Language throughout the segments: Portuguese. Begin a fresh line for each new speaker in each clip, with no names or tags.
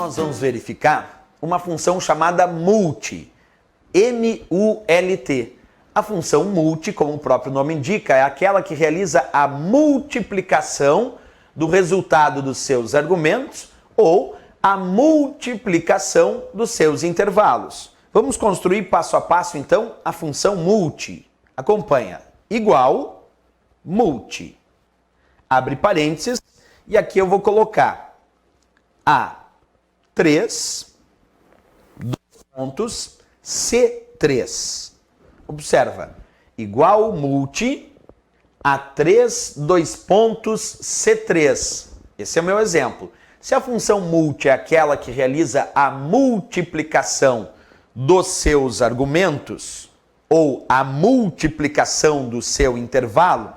nós vamos verificar uma função chamada multi, M-U-L-T. A função multi, como o próprio nome indica, é aquela que realiza a multiplicação do resultado dos seus argumentos ou a multiplicação dos seus intervalos. Vamos construir passo a passo, então, a função multi. Acompanha. Igual, multi. Abre parênteses, e aqui eu vou colocar A3, dois pontos, C3. Observa. Igual, multi, A3, dois pontos, C3. Esse é o meu exemplo. Se a função multi é aquela que realiza a multiplicação dos seus argumentos, ou a multiplicação do seu intervalo,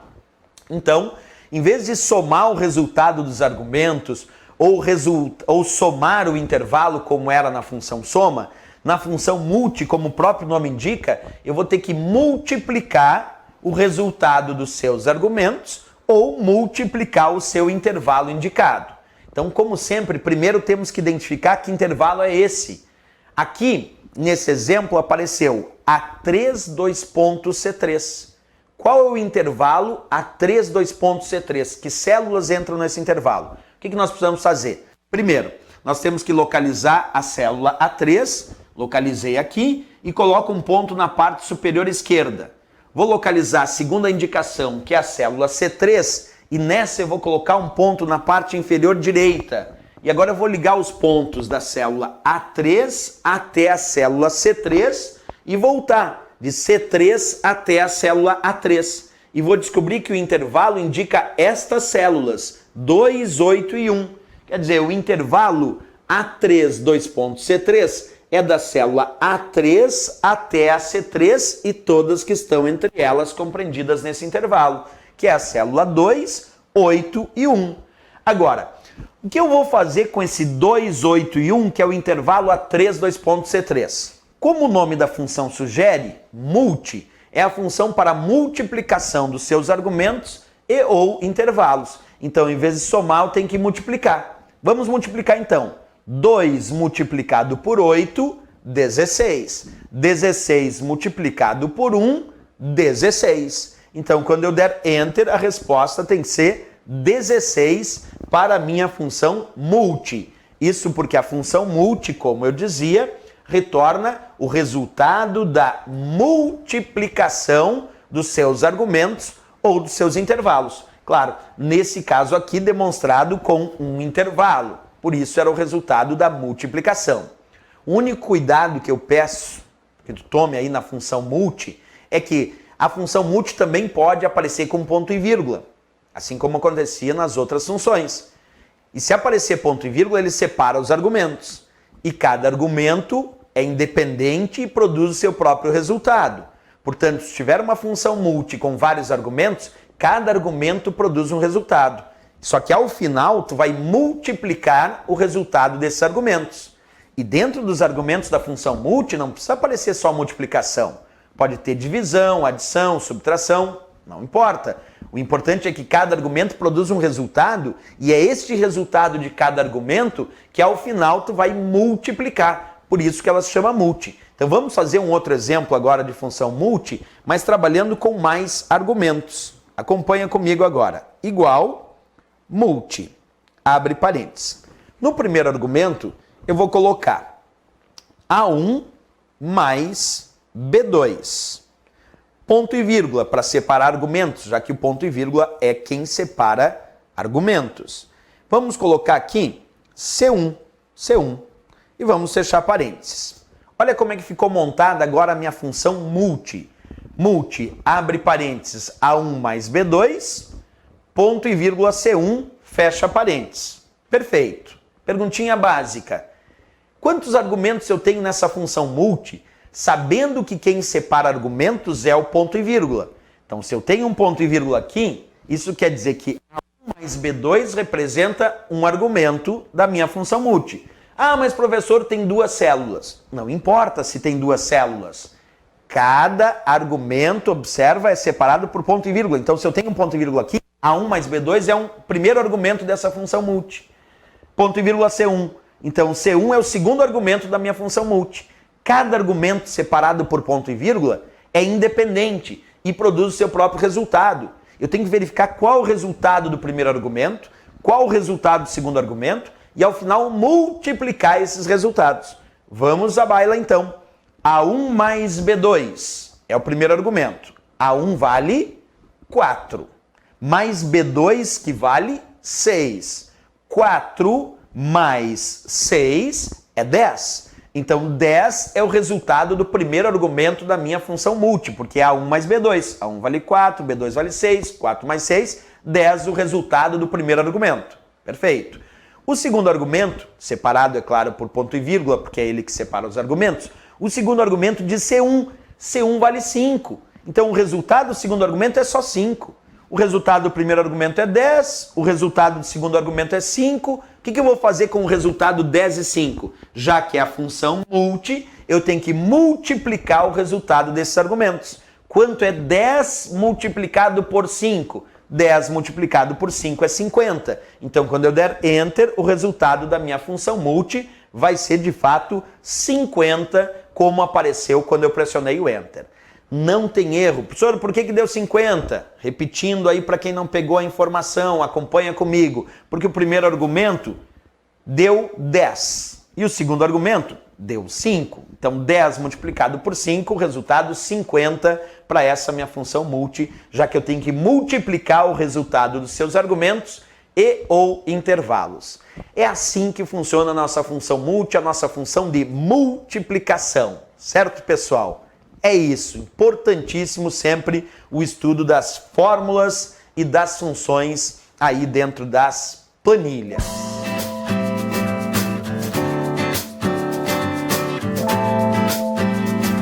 então, em vez de somar o resultado dos argumentos, ou somar o intervalo como era na função soma, na função multi, como o próprio nome indica, eu vou ter que multiplicar o resultado dos seus argumentos ou multiplicar o seu intervalo indicado. Então, como sempre, primeiro temos que identificar que intervalo é esse. Aqui, nesse exemplo, apareceu A3, dois pontos, C3. Qual é o intervalo A3, dois pontos, C3? Que células entram nesse intervalo? O que nós precisamos fazer? Primeiro, nós temos que localizar a célula A3, localizei aqui, e coloco um ponto na parte superior esquerda. Vou localizar a segunda indicação, que é a célula C3, e nessa eu vou colocar um ponto na parte inferior direita. E agora eu vou ligar os pontos da célula A3 até a célula C3 e voltar de C3 até a célula A3. E vou descobrir que o intervalo indica estas células, 2, 8 e 1. Quer dizer, o intervalo A3, dois pontos, C3 é da célula A3 até a C3 e todas que estão entre elas compreendidas nesse intervalo, que é a célula 2, 8 e 1. Agora, o que eu vou fazer com esse 2, 8 e 1, que é o intervalo A3, dois pontos, C3? Como o nome da função sugere, multi é a função para multiplicação dos seus argumentos e ou intervalos. Então, em vez de somar, eu tenho que multiplicar. Vamos multiplicar então. 2 multiplicado por 8, 16. 16 multiplicado por 1, 16. Então, quando eu der Enter, a resposta tem que ser 16 para a minha função multi. Isso porque a função multi, como eu dizia, retorna o resultado da multiplicação dos seus argumentos ou dos seus intervalos. Claro, nesse caso aqui demonstrado com um intervalo. Por isso era o resultado da multiplicação. O único cuidado que eu peço que tu tome aí na função multi é que a função multi também pode aparecer com ponto e vírgula, assim como acontecia nas outras funções. E se aparecer ponto e vírgula, ele separa os argumentos. E cada argumento é independente e produz o seu próprio resultado. Portanto, se tiver uma função multi com vários argumentos, cada argumento produz um resultado. Só que ao final, tu vai multiplicar o resultado desses argumentos. E dentro dos argumentos da função multi, não precisa aparecer só multiplicação. Pode ter divisão, adição, subtração, não importa. O importante é que cada argumento produz um resultado e é este resultado de cada argumento que ao final tu vai multiplicar. Por isso que ela se chama multi. Então vamos fazer um outro exemplo agora de função multi, mas trabalhando com mais argumentos. Acompanha comigo agora. Igual, multi, abre parênteses. No primeiro argumento, eu vou colocar A1 mais B2. Ponto e vírgula para separar argumentos, já que o ponto e vírgula é quem separa argumentos. Vamos colocar aqui C1, C1, e vamos fechar parênteses. Olha como é que ficou montada agora a minha função multi. Multi, abre parênteses, A1 mais B2, ponto e vírgula C1, fecha parênteses. Perfeito. Perguntinha básica. Quantos argumentos eu tenho nessa função multi, sabendo que quem separa argumentos é o ponto e vírgula? Então, se eu tenho um ponto e vírgula aqui, isso quer dizer que A1 mais B2 representa um argumento da minha função multi. Ah, mas professor, tem duas células. Não importa se tem duas células. Cada argumento, observa, é separado por ponto e vírgula. Então, se eu tenho um ponto e vírgula aqui, A1 mais B2 é um primeiro argumento dessa função multi. Ponto e vírgula C1 Então, C1 é o segundo argumento da minha função multi. Cada argumento separado por ponto e vírgula é independente e produz o seu próprio resultado. Eu tenho que verificar qual o resultado do primeiro argumento, qual o resultado do segundo argumento e, ao final, multiplicar esses resultados. Vamos à baila, então. A1 mais B2 é o primeiro argumento. A1 vale 4. Mais B2 que vale 6. 4 mais 6 é 10. Então, 10 é o resultado do primeiro argumento da minha função multi, porque é A1 mais B2. A1 vale 4, B2 vale 6, 4 mais 6, 10 o resultado do primeiro argumento. Perfeito. O segundo argumento, separado, é claro, por ponto e vírgula, porque é ele que separa os argumentos, o segundo argumento de C1. C1 vale 5. Então, o resultado do segundo argumento é só 5. O resultado do primeiro argumento é 10, o resultado do segundo argumento é 5. O que eu vou fazer com o resultado 10 e 5? Já que é a função multi, eu tenho que multiplicar o resultado desses argumentos. Quanto é 10 multiplicado por 5? 10 multiplicado por 5 é 50. Então, quando eu der Enter, o resultado da minha função multi vai ser, de fato, 50, como apareceu quando eu pressionei o Enter. Não tem erro. Professor, por que deu 50? Repetindo aí para quem não pegou a informação, acompanha comigo. Porque o primeiro argumento deu 10 e o segundo argumento deu 5. Então 10 multiplicado por 5, resultado 50 para essa minha função multi, já que eu tenho que multiplicar o resultado dos seus argumentos e ou intervalos. É assim que funciona a nossa função multi, a nossa função de multiplicação. Certo, pessoal? É isso, importantíssimo sempre o estudo das fórmulas e das funções aí dentro das planilhas.